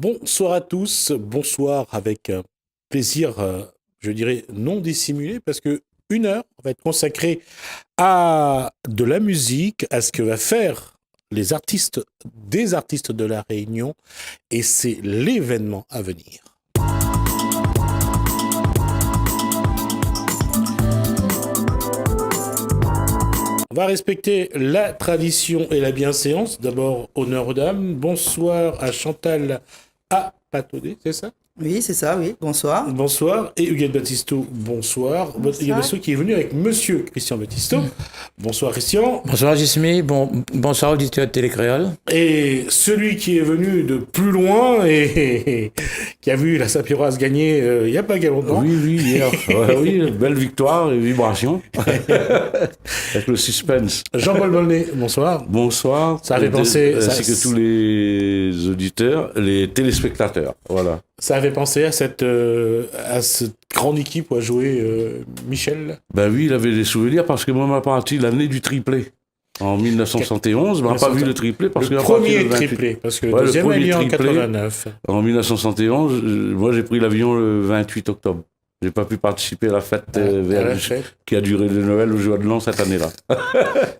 Bonsoir à tous, bonsoir avec plaisir, je dirais non dissimulé, parce que une heure va être consacrée à de la musique, à ce que va faire les artistes, des artistes de la Réunion, et c'est l'événement à venir. On va respecter la tradition et la bienséance. D'abord, honneur aux dames. Bonsoir à Chantal Apatodé, c'est ça? Oui, c'est ça, oui. Bonsoir. Bonsoir. Et Huguette Baptisto, bonsoir. Huguette Baptisto qui est venu avec monsieur Christian Baptisto. Bonsoir Christian. Bonsoir Jismi, bonsoir auditeur de Télécréole. Et celui qui est venu de plus loin et qui a vu la Saint-Pierroise gagner il n'y a pas longtemps. Oui, hier. Oui, belle victoire et vibration. Avec le suspense. Jean-Paul Volney, bonsoir. Bonsoir. Ça avait pensé... Ainsi que tous les auditeurs, les téléspectateurs. Voilà. Ça avait pensé à cette grande équipe où a joué Michel. Ben oui, il avait des souvenirs parce que moi, ma partie, l'année du triplé. En 1971, on n'a pas vu le triplé parce que le premier triplé, parce que le deuxième est lié en 89. En 1971, moi j'ai pris l'avion le 28 octobre. J'ai pas pu participer à la fête, qui a duré de Noël au jour de l'an cette année-là.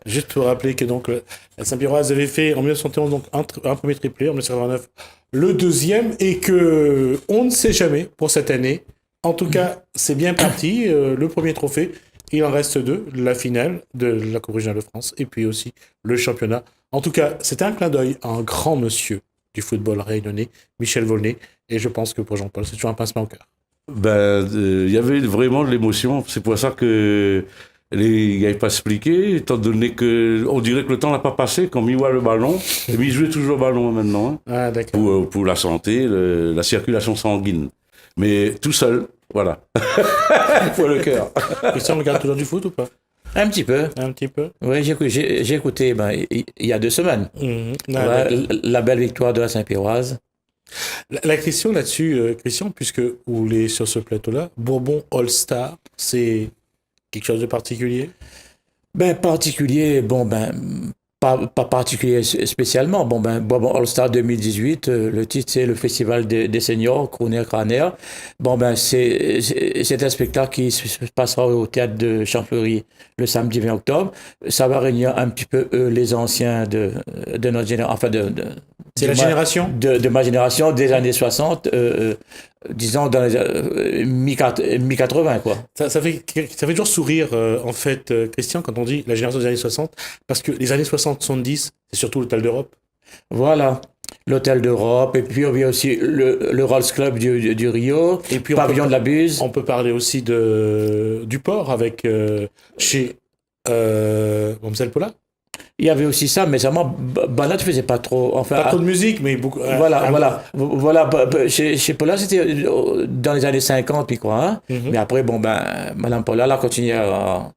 Juste pour rappeler que donc la Saint-Pierroise avait fait en 1971 donc un premier triplé, en 1989 le deuxième, et que on ne sait jamais pour cette année. En tout cas, c'est bien parti. Le premier trophée, il en reste deux, la finale de la Coupe régionale de France et puis aussi le championnat. En tout cas, c'était un clin d'œil à un grand monsieur du football réunionnais, Michel Volney, et je pense que pour Jean-Paul, c'est toujours un pincement au cœur. Il y avait vraiment de l'émotion. C'est pour ça que il n'avait pas expliqué, étant donné que on dirait que le temps n'a pas passé quand il voit le ballon. Mais il jouait toujours le ballon maintenant. Hein, ah, d'accord. Pour la santé, la circulation sanguine. Mais tout seul, voilà. Pour le cœur. Christian, on regarde toujours du foot ou pas? Un petit peu. Un petit peu. Oui, j'ai écouté il y a 2 semaines. La belle victoire de la Saint-Pierroise. La question là-dessus, Christian, puisque vous êtes sur ce plateau-là, Bourbon All-Star, c'est quelque chose de particulier? Particulier, pas particulier spécialement. Bourbon All-Star 2018, le titre c'est le Festival des seniors, Crooner Crâner. C'est un spectacle qui se passera au théâtre de Champfleury le samedi 20 octobre. Ça va réunir un petit peu les anciens de notre génération, enfin c'est la génération de ma génération des années 60, disons dans les mi-80 quoi. Ça fait toujours sourire en fait, Christian, quand on dit la génération des années 60, parce que les années 60-70, c'est surtout l'Hôtel d'Europe. Voilà, l'Hôtel d'Europe, et puis on vient aussi le Rolls Club du Rio, et puis Pavillon de la Buse. On peut parler aussi du port avec chez Mamselle Paula. Il y avait aussi ça, mais seulement Banat ne faisait pas trop. Enfin, pas trop de musique, mais beaucoup. Voilà. Chez Paula, c'était dans les années 50, puis quoi. Hein? Mm-hmm. Mais après, Madame Paula, elle a continué à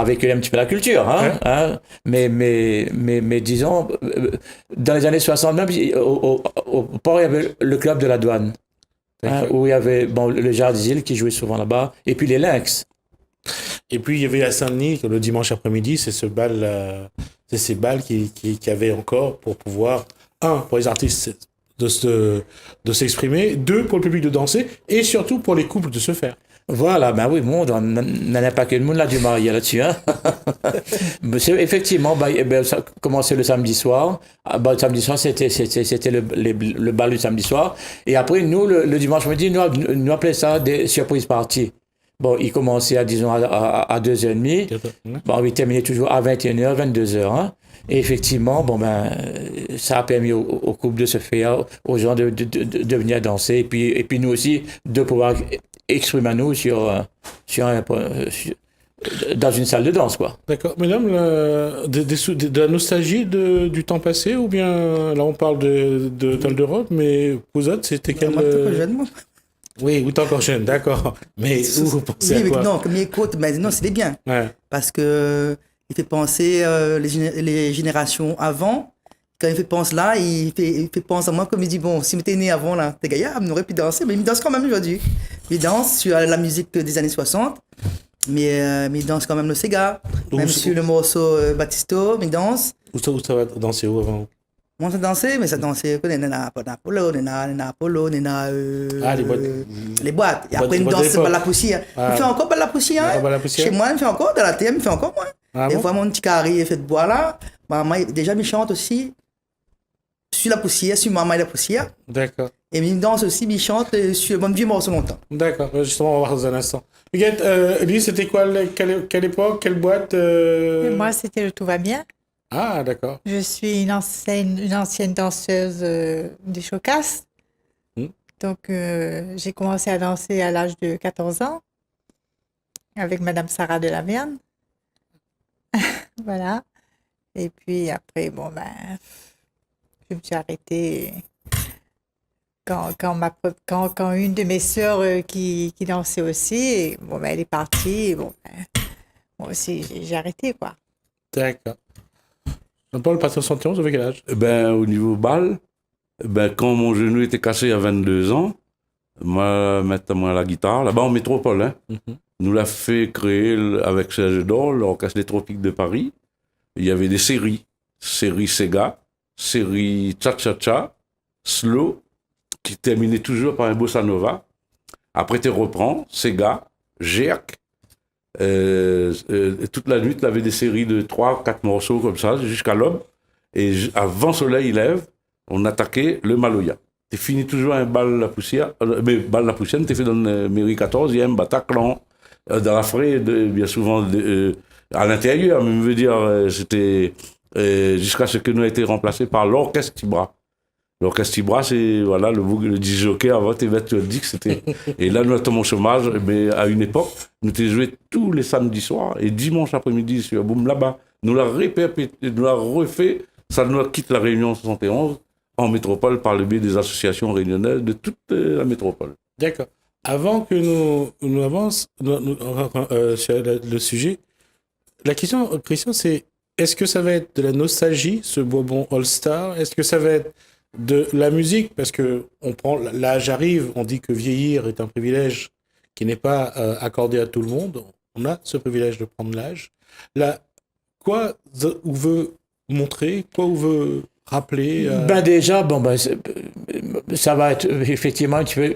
véhiculer un petit peu la culture. Hein? Hein? Mais disons, dans les années 60, même, au port, il y avait le club de la douane. Hein, où il y avait le Jardizil qui jouait souvent là-bas, et puis les Lynx. Et puis il y avait à Saint-Denis le dimanche après-midi, c'est ces balles qui avaient encore pour pouvoir, pour les artistes de s'exprimer, 2 pour le public de danser, et surtout pour les couples de se faire. Voilà, oui, on n'en a pas que le monde là du marié là-dessus. Hein. Effectivement, ça commençait le samedi soir. Le samedi soir, c'était le bal du samedi soir. Et après, nous, le dimanche midi, nous appelons ça des surprises parties. Il commençait disons, à 2h30. Il terminait toujours à 21h, 22h. Hein. Et effectivement, ça a permis aux couples de se faire, aux gens de venir danser. Et puis nous aussi, de pouvoir exprimer nous dans une salle de danse, quoi. D'accord. Mesdames, de la nostalgie du temps passé, ou bien, là on parle de d'Europe, mais vous autres, c'était quel... Moi, t'es pas jeune, moi. Oui, ou t'es encore jeune, d'accord. Mais où vous pensez à quoi? Non, comme écoute, non, c'était bien. Ouais. Parce que il fait penser les générations avant. Quand il fait penser là, il fait penser à moi, comme il dit, si m'étais né avant, là, t'es gaillard, il n'aurait pu danser, mais il danse quand même aujourd'hui. Il danse sur la musique des années 60, mais il danse quand même le Sega. Même sur le morceau Baptisto, il danse. Où ça va danser où avant? On s'est dansé, mais ça dansait, nena Apollo, nena Apollo, nena. Les boîtes. Les boîtes. Et après, Les une boîtes danse d'époque. par la poussière. Il fait encore par la poussière. Encore par la poussière. Chez moi, il fait encore, dans la TM, il fait encore, moi. Ah Des bon? fois, mon petit carré fait de bois là. Maman, déjà, il chante aussi sur la poussière, sur Maman et la poussière. D'accord. Et il danse aussi, il chante sur mon vieux morceau longtemps. D'accord. Justement, on va voir dans un instant. Huguette, lui, c'était quoi, quelle époque, quelle boîte Moi, c'était le Tout va bien. Ah, d'accord. Je suis une ancienne danseuse des Chocasses. Donc, j'ai commencé à danser à l'âge de 14 ans avec Madame Sarah de la Verne. Voilà. Et puis après, bon, ben, je me suis arrêtée quand une de mes sœurs qui dansait aussi, et, bon, ben, elle est partie. Et, bon, ben, moi aussi, j'ai arrêté, quoi. D'accord. Jean-Paul, pas 71, vous avez quel âge? Au niveau balle, quand mon genou était cassé à 22 ans, moi, mettre moi la guitare, là-bas en métropole, hein, nous l'a fait créer avec Serge Dor, l'Orchestre des Tropiques de Paris. Il y avait des séries Sega, série Cha-Cha-Cha, Slow, qui terminait toujours par un bossa nova. Après, tu reprends, Sega, Jerk. Toute la nuit, tu avais des séries de 3-4 morceaux comme ça, jusqu'à l'aube. Et avant Soleil lève, on attaquait le Maloya. Tu finis toujours un bal la poussière, mais bal la poussière, tu fait dans le mairie 14e, Bataclan, dans la Fraie, bien souvent à l'intérieur, mais je veux dire, c'était jusqu'à ce que nous a été remplacé par l'Orchestre Tibra. L'Orchestre Tibra, c'est voilà, le disjockey avant, tu dis que c'était. Et là, nous, à mon chômage, mais à une époque, nous t'es joué tous les samedis soirs et dimanche après-midi sur Boum là-bas. Nous l'a refait, ça nous quitte la Réunion 71 en métropole par le biais des associations réunionnaises de toute la métropole. D'accord. Avant que nous avancions sur le sujet, la question, Christian, c'est est-ce que ça va être de la nostalgie, ce Bourbon All-Star? Est-ce que ça va être de la musique? Parce que l'âge arrive, on dit que vieillir est un privilège qui n'est pas accordé à tout le monde. On a ce privilège de prendre l'âge. Là, quoi on veut montrer, quoi on veut rappeler Déjà, ça va être effectivement un petit peu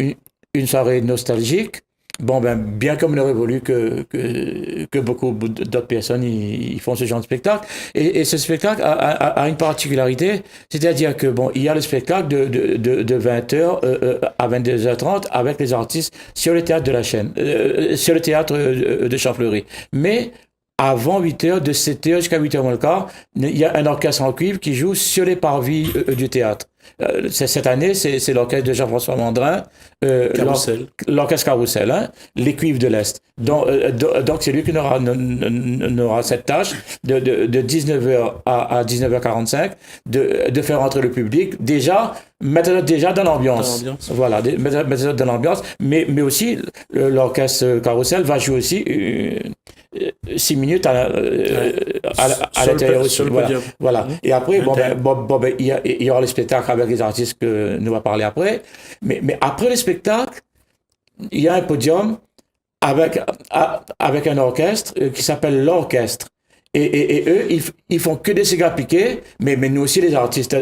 une soirée nostalgique. Bien comme on aurait voulu que beaucoup d'autres personnes ils font ce genre de spectacle. Et ce spectacle a une particularité, c'est-à-dire que il y a le spectacle de 20h à 22h30 avec les artistes sur le théâtre de la Chaîne, sur le théâtre de Champfleury. Mais avant 8h, de 7h jusqu'à 8h moins le quart, il y a un orchestre en cuivre qui joue sur les parvis du théâtre. Cette année, c'est l'orchestre de Jean-François Mandrin, l'orchestre Carrousel, hein, les cuivres de l'Est. Donc c'est lui qui n'aura cette tâche de 19h à 19h45 de faire entrer le public, mettre déjà dans l'ambiance. Voilà, mettre dans l'ambiance, mais aussi l'orchestre Carrousel va jouer aussi 6 minutes à l'intérieur aussi. Voilà. Et après, il y aura les spectacles avec les artistes que nous va parler après. Mais après le spectacle, il y a un podium avec un orchestre qui s'appelle l'orchestre. Et eux, ils font que des cigares piqués, mais nous aussi, les artistes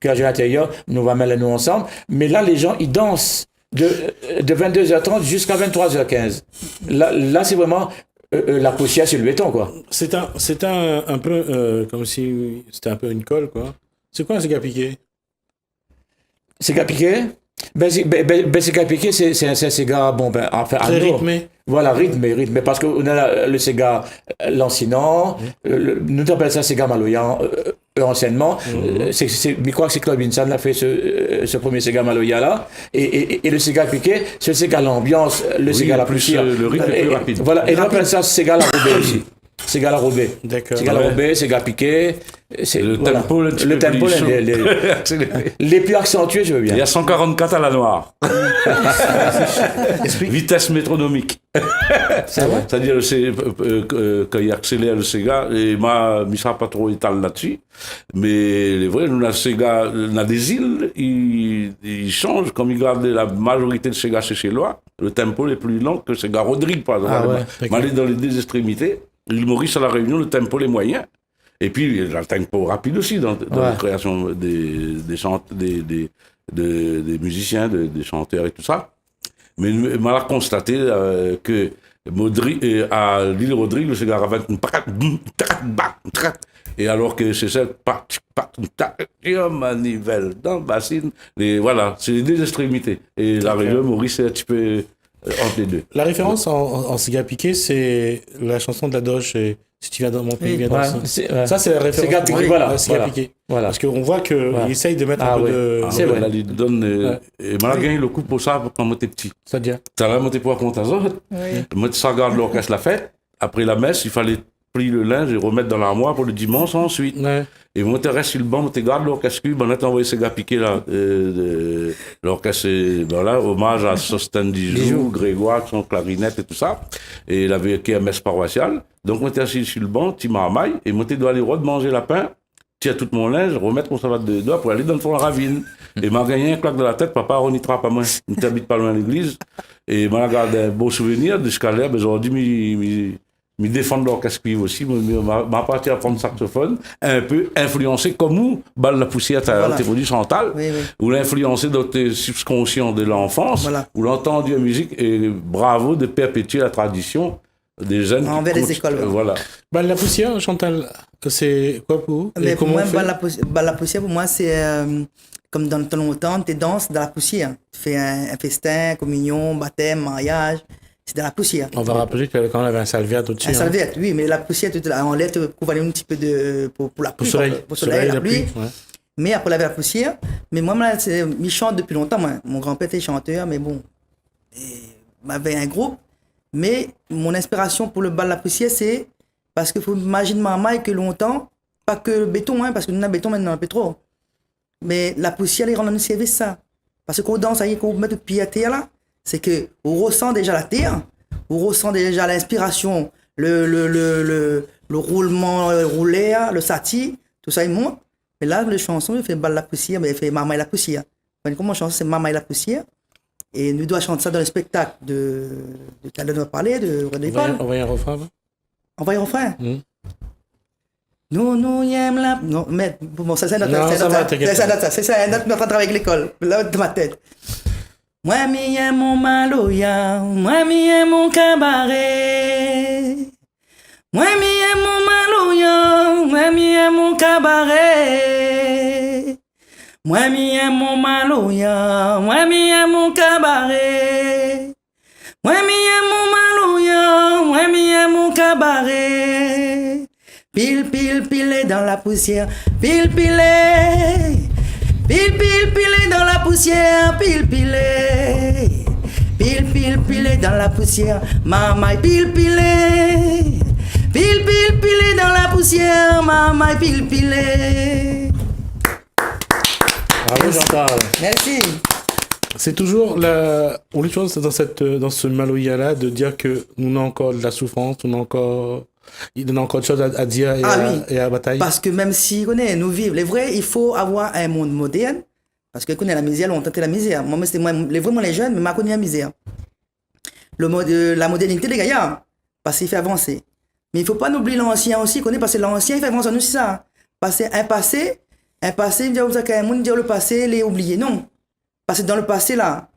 qui à l'intérieur, nous va mettre nous ensemble. Mais là, les gens, ils dansent de 22h30 jusqu'à 23h15. Là c'est vraiment la poussière sur le béton, quoi. C'est un peu comme si c'était un peu une colle, quoi. C'est quoi un cigare piqué? Cigare piqué? Cigare piqué, c'est un cigare, très rythmé. Voilà, rythmé, parce qu'on a le cigare lancinant, nous appelons ça cigare maloya anciennement. Je crois que c'est Claude Vincent qui a fait ce premier cigare maloya là. Et le cigare piqué, c'est le cigare l'ambiance, le cigare la poussière. Le rythme est plus rapide. Voilà, et nous appelons ça cigare la robée aussi. Cigare la robée. D'accord. Cigare la robée, cigare piqué. Le tempo, les plus accentués, je veux bien. Il y a 144 à la noire. Vitesse métronomique. C'est vrai? C'est-à-dire, quand il accélère le Sega, et moi, je ne serai pas trop étal là-dessus, mais les vrais, nous, le Sega, dans des îles, il change, comme il garde la majorité de Sega chez Lois, le tempo est plus lent que Sega Rodrigue, par exemple. Mais dans les deux extrémités, l'île Maurice à la Réunion, le tempo est moyen. Et puis, il y a le tempo rapide aussi dans la création des musiciens, des chanteurs et tout ça. Mais on a constaté que à l'île Rodrigue, le cigare avait et alors que c'est ça, manivelle dans le bassin, voilà, c'est les deux extrémités. Et la région Maurice, c'est un petit peu entre les deux. La référence en cigare piqué, c'est la chanson de la Doge, si tu viens dans mon pays, viens danser. Ça, c'est la référence. Cigare piqué, voilà. Cigare piqué. Voilà. Parce qu'on voit qu'il essaye de mettre un peu de... C'est vrai. Là, il donne... Et moi, j'ai gagné le coup pour ça quand j'étais petit. C'est-à-dire Ça là, moi, t'es pas content. Moi, ça garde l'orchestre la fête. Après la messe, il fallait plier le linge et remettre dans l'armoire pour le dimanche ensuite. Ouais. Et moi, tu restes sur le banc, tu gardes l'orchestre, on a envoyé ces gars piqués là. L'orchestre, voilà, hommage à Sosten Dijou, Grégoire, son clarinette et tout ça. Et il avait qui messe paroissiale. Donc, moi, t'es assis sur le banc, tu marmailles, et moi, tu dois aller manger la pain, tiens tout mon linge, remettre mon savate de doigts pour aller dans le fond de la ravine. Et m'a gagné un claque de la tête, papa, on n'y travaille pas moins. On t'habite pas loin de l'église. Et m'a gardé un beau souvenir de ce qu'elle est, aujourd'hui, me défendre l'orchestre cuivre aussi, m'a parti à prendre saxophone, un peu influencé comme où, balle la poussière, t'es produit Chantal, ou l'influencé dans tes subconscients de l'enfance, ou l'entendu en musique, et bravo de perpétuer la tradition des jeunes. Envers les écoles. Voilà. Balle la poussière, Chantal, c'est quoi pour vous? Mais pour moi, balle la poussière, pour moi, c'est comme dans le temps longtemps, tu danses dans la poussière. Tu fais un festin, communion, baptême, mariage. C'est de la poussière. On va rappeler que quand on avait un salviette au-dessus. Un salviette, oui, mais la poussière, on l'aide pour couvrir un petit peu pour la pluie. Pour le soleil, la pluie. Ouais. Mais après la poussière, mais moi, je chante depuis longtemps. Moi. Mon grand-père était chanteur, mais bon, il avait un groupe. Mais mon inspiration pour le bal de la poussière, c'est parce qu'il faut imaginer maman que longtemps, pas que le béton, parce que nous avons le béton maintenant un peu trop. Mais la poussière, elle rend un service ça. Parce que quand on danse, quand on met le pied à terre là, c'est que on ressent déjà la terre, on ressent déjà l'inspiration, le roulement, le roulaire, le sati, tout ça il monte. Mais là, les chansons, il fait balle la poussière, mais il fait Maman et la poussière. Comment chanson, c'est Maman et la poussière. Et nous devons chanter ça dans le spectacle de Calais nous a parlé, de René Paul. On va y un refrain. On va y un refrain. Nous y aime la... Non, mais bon, ça c'est notre... C'est ça, notre travail avec l'école, là, de ma tête. Moi, mi aime mon maloya, moi, mi aime mon cabaret. Moi, mi aime mon maloya, moi, mi aime mon cabaret. Moi, mi aime mon maloya, moi, mi aime mon cabaret. Moi, mi aime mon maloya, moi, mi aime mon cabaret. Pile, pile, pile dans la poussière, pile, pile. Pile, pile, pile dans la poussière, pile, pile. Pile, pile, pile dans la poussière, maman, pile, pile. Pile, pile, pile dans la poussière, maman, pile, pile. Bravo Chantal. Merci. C'est toujours la chose dans ce maloya-là de dire que nous avons encore de la souffrance, il y a encore des choses à dire et à batailler. Parce que même si nous vivons, les vrais, il faut avoir un monde moderne. Parce que la misère, on tentait la misère. Moi, vraiment les jeunes, mais je connais la misère. La modernité des gaillards, parce qu'il fait avancer. Mais il ne faut pas oublier l'ancien aussi, parce que l'ancien, il fait avancer nous, c'est ça. Parce qu'un passé, il dit le passé, il est oublié. Non. Parce que dans le passé, là,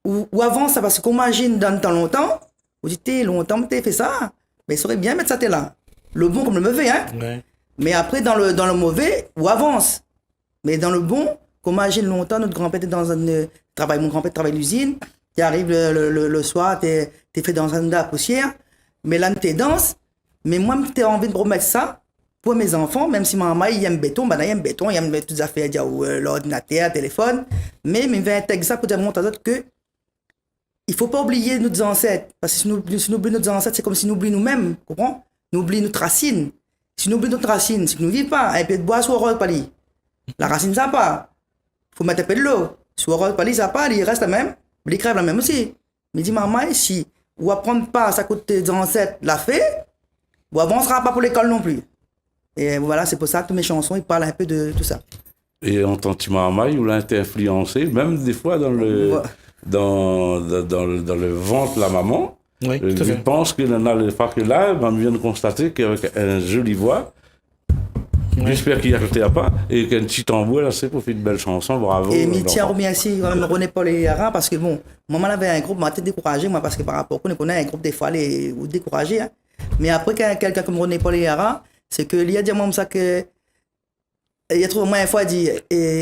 ou avant ça, parce qu'on imagine dans le temps longtemps, vous dites, longtemps, tu as fait ça. Mais il serait bien mettre ça là. Le bon comme le mauvais, hein. Ouais. Mais après, dans le mauvais, on avance. Mais dans le bon, qu'on imagine longtemps, notre grand-père était dans un travail, mon grand-père travaille à l'usine, tu arrives le soir, tu es fait dans un de la poussière, mais là, tu danses. Mais moi, j'ai envie de remettre ça pour mes enfants, même si maman, il aime béton, il aime béton, il aime toutes les affaires, l'ordinateur, le téléphone. Mais il va intégrer ça pour dire à d'autres que il ne faut pas oublier nos ancêtres. Parce que si nous oublions nos ancêtres, c'est comme si nous oublions nous-mêmes. Comprends? Nous oublions notre racine. Si nous oublions notre racine, c'est que nous ne vivons pas. Un peu de bois sur le pali. La racine, ça pas. Il faut mettre un peu de l'eau. Sur le pali, ça pas. Il reste la même. Il crève la même aussi. Mais dis, maman, si on apprend pas ça côté des ancêtres l'a fait, on avancera pas pour l'école non plus. Et voilà, c'est pour ça que toutes mes chansons, ils parlent un peu de tout ça. Et en tant que maman, on l'a été influencé, même des fois dans le ventre de la maman. Oui, je pense que là, on vient de constater qu'avec une jolie voix, J'espère qu'il y a pas et qu'un petit tambour là, c'est pour faire une belle chanson, bravo. Et je tiens à remercier quand même René-Paul et Yara parce que bon, maman avait un groupe, m'a été découragé, moi, parce que par rapport qu'on connaît un groupe, des fois, les ou découragé. Hein. Mais après, quelqu'un comme René-Paul et Yara, c'est que il y a dit moi ça que. Il a trouvé moi une fois, il dit,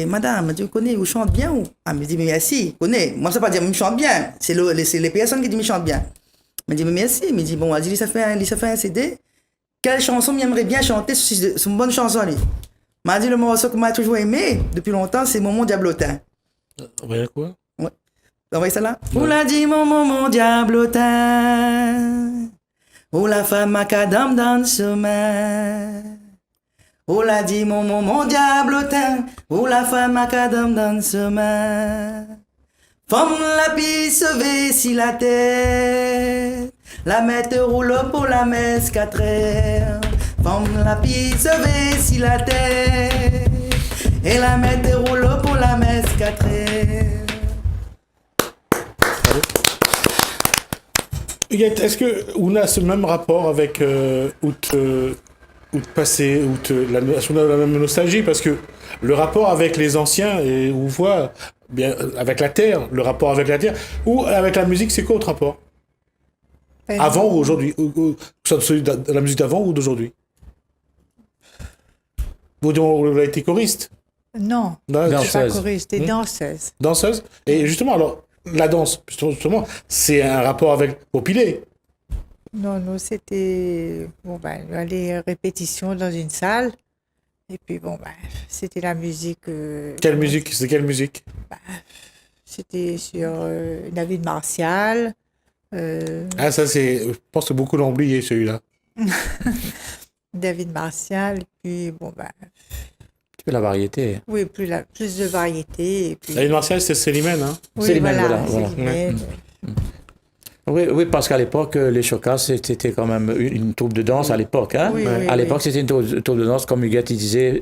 madame, tu connais, vous chante bien ou? Ah, me dit, mais merci, je connais. Moi, ça ne veut pas dire, je chante bien. C'est les personnes qui disent, je chante bien. Je me dis, mais merci. Il me dit, bon, il ça fait un CD. Quelle chanson j'aimerais bien chanter? C'est une bonne chanson, lui. M'a dit, le morceau que m'a toujours aimé depuis longtemps, c'est Mon Diablotin. Ouais, quoi? Ouais. Vous voyez ça là? Ouais. Vous l'a dit, mon Diablotin. Où la femme macadam dans le sommeil. Où l'a dit, mon Diablotin. Où la femme macadam dans le sommeil. Femme la pisse sauver si la tête. La mette roule pour la messe 4 heures. Femme la pisse sauver si la tête. Et la mette roule pour la messe 4 heures. Huguette, est-ce qu'on a ce même rapport avec passé, la même nostalgie? Parce que le rapport avec les anciens, et on voit bien avec la terre, le rapport avec la terre, ou avec la musique, c'est quoi votre rapport? Avant ou aujourd'hui? Celui de la musique d'avant ou d'aujourd'hui? Vous avez été choriste? Non, je ne suis pas choriste, j'étais danseuse. Danseuse? Et justement, alors, la danse, justement, c'est un rapport avec Popilé. Non, nous, c'était les répétitions dans une salle. Et puis, c'était la musique. Quelle musique? C'est quelle musique? C'était sur David Martial. Ah, ça, je pense que beaucoup l'ont oublié, celui-là. David Martial, et puis, la variété. Oui, plus de variété. Et puis... David Martial, c'est Célimène, hein? Oui, Célimène, voilà. Célimène. Oui, parce qu'à l'époque, les Chocas, c'était quand même une troupe de danse à l'époque. Hein? Oui, à l'époque, c'était une troupe de danse, comme Huguette disait,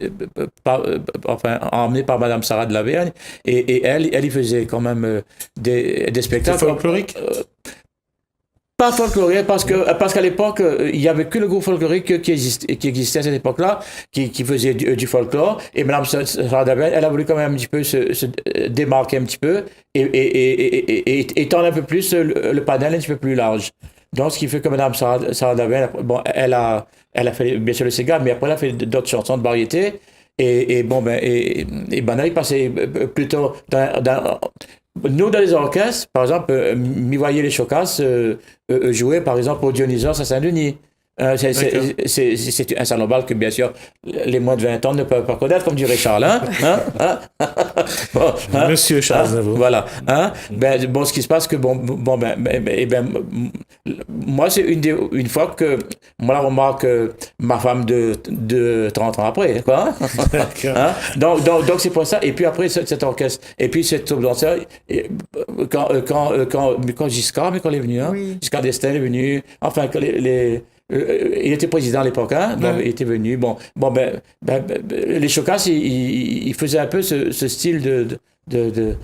emmenée par Madame Sarah de la Vergne. Et elle y faisait quand même des spectacles. C'est folklorique? Pas folklorique, parce qu'à l'époque, il n'y avait que le groupe folklorique qui existait à cette époque-là, qui faisait du folklore. Et Madame Sarah de la Vergne, elle a voulu quand même un petit peu se démarquer un petit peu et étendre un peu plus le panel un petit peu plus large. Donc, ce qui fait que Madame Sarah de la Vergne, elle a fait bien sûr le Sega, mais après elle a fait d'autres chansons de variété. Et là, il passait plutôt nous, dans les orchestres, par exemple, m'y voyez les Chocas jouer, par exemple, au Dionysos à Saint-Denis. C'est un salon-bal que, bien sûr, les moins de 20 ans ne peuvent pas connaître, comme dirait Charles. Monsieur Charles Navo. Voilà. Ce qui se passe, que moi, c'est une fois que, moi, la remarque, ma femme de 30 ans après, quoi. Donc, c'est pour ça. Et puis après, cet orchestre, et puis cette troupe danseur, quand Giscard, mais quand il est venu, Giscard d'Estaing est venu, enfin, il était président à l'époque, donc il était venu. Les Chocas, ils faisaient un peu ce style de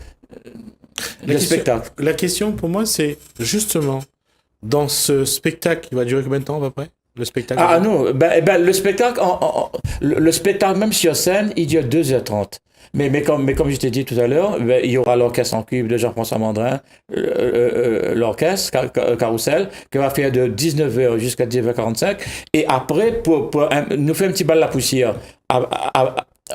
spectacle. La question pour moi, c'est justement dans ce spectacle qui va durer combien de temps à peu près? Le spectacle? Non, le spectacle, même sur scène, il dure 2h30. Mais comme je t'ai dit tout à l'heure, il y aura l'orchestre en cuivre de Jean-François Mandrin, l'orchestre Carousel, qui va faire de 19h jusqu'à 19h45. Et après, pour nous faire un petit bal à la poussière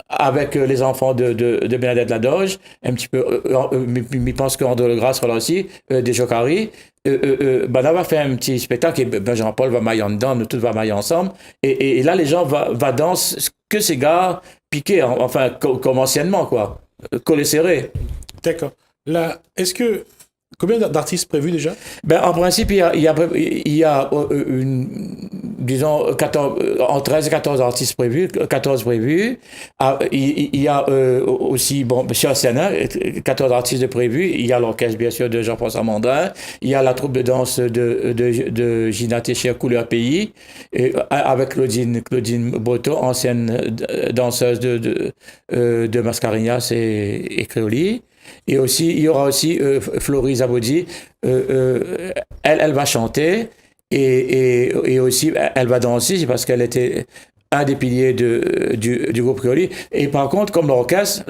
avec les enfants de Bernadette Ladoge, un petit peu, je pense qu'André Legras sera là aussi, des Jocari. Là, on va faire un petit spectacle et Jean-Paul va mailler en dedans, nous tous va mailler ensemble. Et là, les gens vont danser que ces gars piqués, enfin, comme anciennement, quoi. Collés serrés. D'accord. Là, combien d'artistes prévus déjà? En principe, il y a disons, en 13 et 14 artistes prévus, 14 prévus. Il y a aussi, sur scène, 14 artistes prévus. Il y a l'orchestre, bien sûr, de Jean-François Mandrin. Il y a la troupe de danse de Gina Téchier, Couleur Pays, avec Claudine Breton, ancienne danseuse de Mascarenhas et Créoli. Et aussi, il y aura aussi Florie Zabodi. Elle va chanter et aussi elle va danser parce qu'elle était un des piliers du groupe Créoli. Et par contre, comme l'orchestre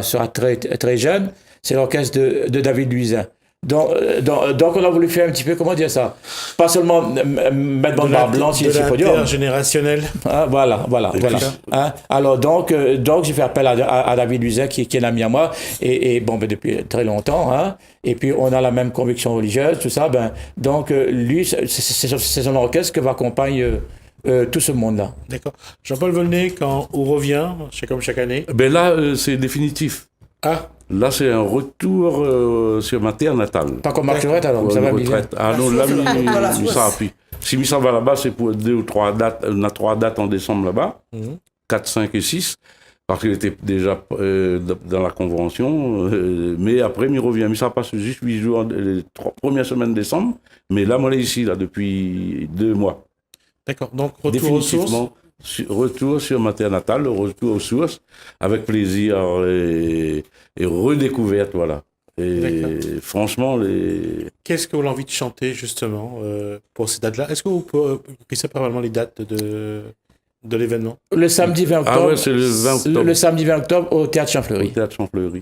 sera très, très jeune, c'est l'orchestre de David Luisin. Donc, on a voulu faire un petit peu, comment dire ça? Pas seulement mettre dans le bar blanc sur le podium. Intergénérationnel. Ah, voilà. Hein? Alors, donc, j'ai fait appel à David Luisin, qui est un ami à moi, et bon, depuis très longtemps, hein? Et puis, on a la même conviction religieuse, tout ça, donc, lui, c'est son orchestre qui va accompagner tout ce monde-là. D'accord. Jean-Paul Volney, quand on revient, c'est comme chaque année. Ben là, c'est définitif. Ah. Là, c'est un retour sur ma terre natale. Pas comme Marc Lorette, alors, ça va bien. Ah non, là, ça appuie. Si Missa va là-bas, c'est pour 2 ou 3 dates. On a 3 dates en décembre là-bas. 4, 5 et 6. Parce qu'il était déjà dans la convention. Mais après, il revient. Missa passe juste 8 jours, les 3 premières semaines de décembre. Mais là, moi, je suis ici, là, depuis 2 mois. D'accord. Donc, retour aux sources. Retour sur ma terre natale, retour aux sources, avec plaisir et redécouverte, voilà. Et franchement, qu'est-ce que vous avez envie de chanter, justement, pour ces dates-là? Est-ce que vous connaissez probablement les dates de l'événement? Le samedi 20 octobre. Ah ouais, c'est le 20 octobre. Le samedi 20 octobre au Théâtre Champfleury. Au Théâtre Champfleury.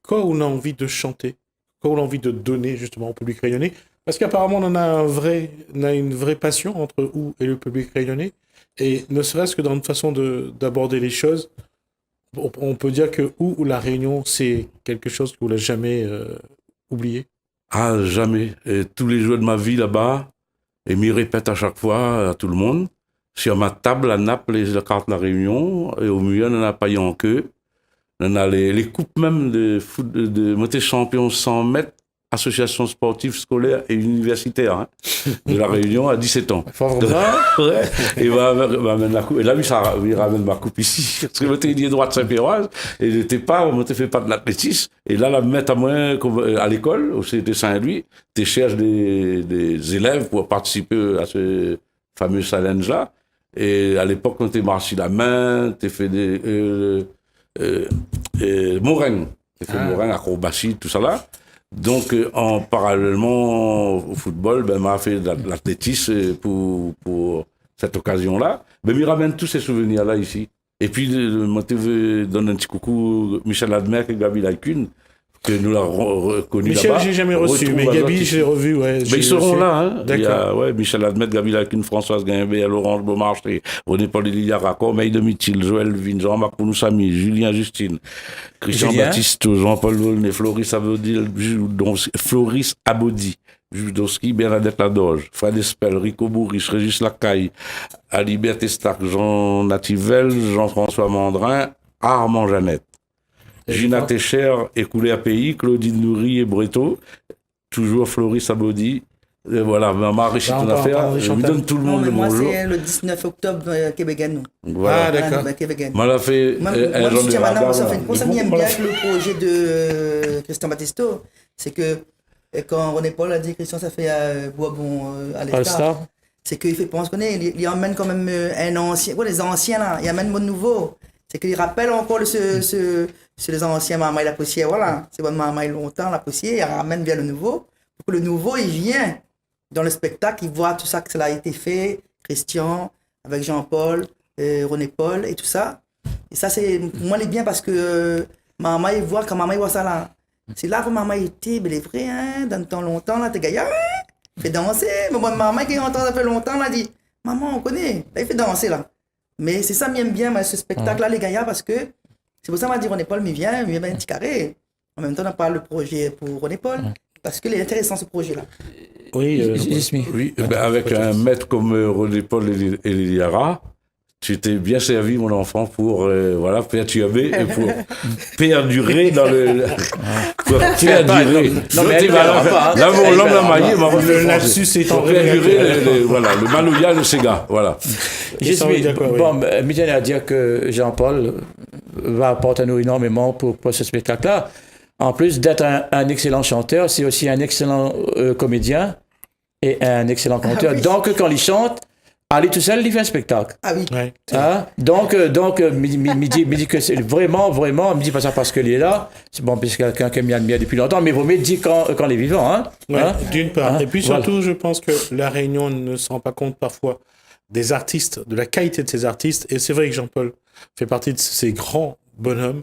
Quoi on a envie de chanter? Quoi on a envie de donner, justement, au public réunionnais? Parce qu'apparemment, on a une vraie passion entre vous et le public réunionnais. Et ne serait-ce que dans une façon d'aborder les choses, on peut dire que ou la Réunion, c'est quelque chose que vous n'avez jamais oublié? Ah, jamais. Et tous les jours de ma vie là-bas, et m'y répète à chaque fois à tout le monde, sur ma table à Naples, les cartes de la Réunion, et au milieu, on a paillé en queue. On a les coupes même de foot, de montée champion 100 mètres, association sportive scolaire et universitaire de la Réunion à 17 ans. Ouais. Et m'amène la coupe. Et là, il ramène ma coupe ici. Parce que j'étais lié droit de Saint-Péroise et je n'étais pas, on ne fait pas de l'athlétisme. Et là, la mettre à moi à l'école, au CT Saint-Louis, tu cherches des élèves pour participer à ce fameux challenge-là. Et à l'époque, quand tu marché la main, tu fait des moraines. Tu fait moraines, acrobatie, tout ça là. Donc, parallèlement au football, m'a fait de l'athlétisme pour cette occasion-là. Il ramène tous ces souvenirs-là ici. Et puis, moi, je veux donner un petit coucou Michel Admer et Gabi Laïcune, que nous l'avons reconnu là-bas. Michel, j'ai jamais reçu, mais Gabi, je l'ai revu. Ouais, mais ils seront là. Hein. D'accord. Michel Admet, Gabi Laïcune, Françoise Guimbert, Laurence Beaumarchais, René-Paul Elia Raccord, Maï de Mitil, Joël Vin, Jean-Marc Pounousami, Julien Justine, Christian Baptiste, Jean-Paul Volney, Floris Abodi, Judowski, Bernadette Ladoge, Fred Espel, Rico Bourris, Régis Lacaille, Alibert Estac, Jean Nativelle, Jean-François Mandrin, Armand Jeannette. Gina Técher, Écoulé à Pays, Claudine Nourri et Breteau, toujours Floris Abodi. Et voilà, ma réussite en affaire. Je lui donne tout le monde le bonjour. Moi, c'est le 19 octobre Québécois. Voilà. Ah, d'accord. Moi, l'a fait. Moi, je tiens maintenant, ça m'aime bien avec le projet de Christian Battisto. C'est que quand René Paul a dit Christian, ça fait Boisbon à l'État. C'est qu'il fait penser qu'on il emmène quand même un ancien, les anciens là, il amène mon nouveau. C'est qu'il rappelle encore c'est les anciens Maman et la poussière, voilà. C'est votre Maman longtemps, la poussière, il ramène vers le nouveau. Pour que le nouveau, il vient dans le spectacle, il voit tout ça que cela a été fait, Christian, avec Jean-Paul, René Paul et tout ça. Et ça, c'est, pour moi, il est bien parce que Maman, il voit, quand Maman, il voit ça là. C'est là que Maman était, mais il est vrai, hein, dans le temps longtemps, là, t'es gaillard, il fait danser. Mais moi, Maman, qui entend ça fait longtemps, là, dit, Maman, on connaît, là, il fait danser, là. Mais c'est ça, m'aime bien, ce spectacle-là, les gaillards, parce que c'est pour ça qu'on m'a dit René Paul, mais viens un petit carré. En même temps, on parle le projet pour René Paul, parce qu'il est intéressant ce projet-là. Oui, avec un maître comme René Paul et Liliara, tu t'es bien servi, mon enfant, pour perturber et pour perdurer dans le. Pour perdurer. Non, mais là, l'homme l'a maillé, le lapsus est en perdurer, le Malouya, le Sega, voilà. Bon, Mitienne a dit que Jean-Paul va apporter nous énormément pour ce spectacle-là. En plus d'être un excellent chanteur, c'est aussi un excellent comédien et un excellent conteur. Oui. Donc, quand il chante, aller tout seul, il fait un spectacle. Ah oui. Ouais. Hein? Donc, me dit que c'est vraiment, me dit pas ça parce qu'il est là. C'est bon, puisque quelqu'un qui m'admire depuis longtemps, mais vaut mieux dire quand il est vivant. Hein? Ouais, hein? D'une part. Hein? Et puis surtout, je pense que la Réunion ne se rend pas compte parfois des artistes, de la qualité de ces artistes. Et c'est vrai que Jean-Paul fait partie de ces grands bonhommes.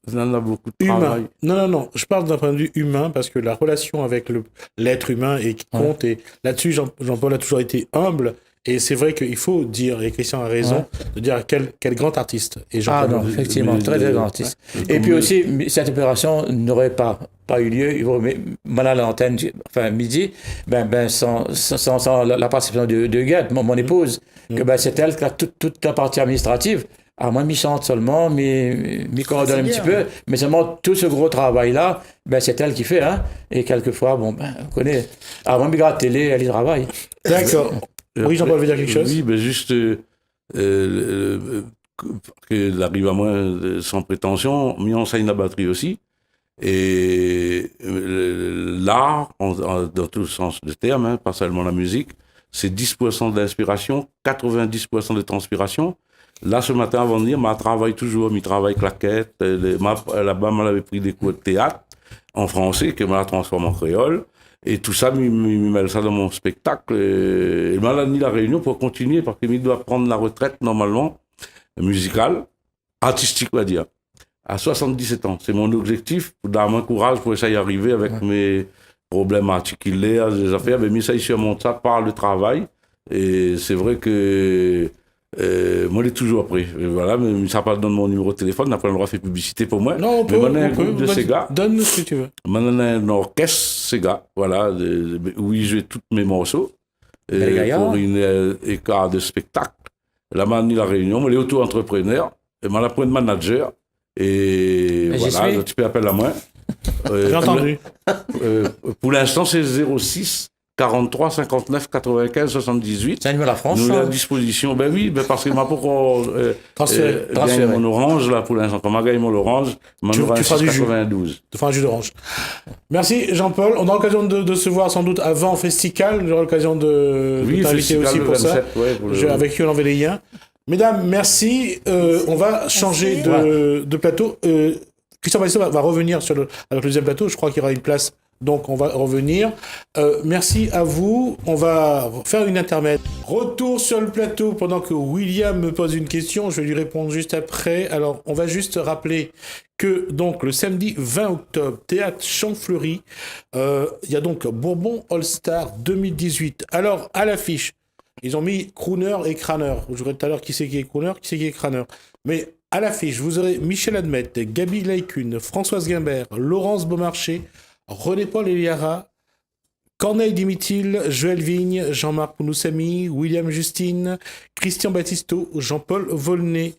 Il en a beaucoup de Humain. travail. Non. Je parle d'un point de vue humain parce que la relation avec l'être humain est qui compte. Et là-dessus, Jean-Paul a toujours été humble. Et c'est vrai qu'il faut dire, et Christian a raison, de dire quel grand artiste. Et non, effectivement, très grand artiste. Et puis aussi, cette opération n'aurait pas eu lieu, à l'antenne, midi, sans la participation de Guette, mon épouse, que c'est elle qui a toute la partie administrative. Moi, m'y chante seulement, m'y coordonne un petit peu, mais seulement tout ce gros travail-là, c'est elle qui fait, hein. Et quelquefois, on connaît. Moi, m'y regarde télé, elle y travaille. D'accord. Oui, Jean-Paul veut dire quelque chose. Oui, juste qu'il arrive à moi sans prétention, m'y enseigne la batterie aussi. Et l'art, dans tout le sens du terme, hein, pas seulement la musique, c'est 10% d'inspiration, 90% de transpiration. Là, ce matin, avant de venir, je travaille toujours, je travaille claquette. Là-bas, je m'avais pris des cours de théâtre en français, que je la transforme en créole. Et tout ça, je mets ça dans mon spectacle. Et je m'ai mis la réunion pour continuer, parce que je dois prendre la retraite, normalement, musicale, artistique, on va dire, à 77 ans. C'est mon objectif, pour donner mon courage pour essayer d'y arriver avec mes problèmes articulés, des affaires. Mais ça, ici, à mon ça par le travail. Et c'est vrai que moi, je l'ai toujours pris. Et voilà, mais ça parle dans mon numéro de téléphone. Après, on aura fait publicité pour moi. Non, on peut. Mais un groupe de ces gars. Donne-nous ce que tu veux. Maintenant, un orchestre, ces gars. Voilà, où ils jouent tous mes morceaux. Pour une écart de spectacle. Là, on la réunion. On est auto-entrepreneur. Et on a pris un manager. Et voilà, tu peux appeler à moi. J'ai entendu. Pour l'instant, c'est 06 43 59 95 78. C'est un numéro de la France. Nous, à disposition. Ben oui, parce que m'a pas encore gagné mon orange, là, pour l'instant. Quand m'a gagné mon orange, tu feras du jus. 92. Tu feras un jus d'orange. Merci, Jean-Paul. On aura l'occasion de se voir sans doute avant Festival. J'aurai l'occasion de t'inviter aussi pour 27, ça. Avec Yolande Véléien. Mesdames, merci. On va changer de plateau. Christian Batisto va revenir avec le deuxième plateau. Je crois qu'il y aura une place. Donc, on va revenir. Merci à vous. On va faire une intermède. Retour sur le plateau pendant que William me pose une question. Je vais lui répondre juste après. Alors, on va juste rappeler que donc le samedi 20 octobre, Théâtre Champfleury, il y a donc Bourbon All-Star 2018. Alors, à l'affiche, ils ont mis crooner et crâneur. Je vous dirai tout à l'heure qui c'est qui est crooner, qui c'est qui est crâneur. Mais à l'affiche, vous aurez Michel Admette, Gaby Laïcune, Françoise Guimbert, Laurence Beaumarchais, René-Paul Eliara, Corneille Dimitil, Joël Vigne, Jean-Marc Pounoussami, William Justine, Christian Batisto, Jean-Paul Volney,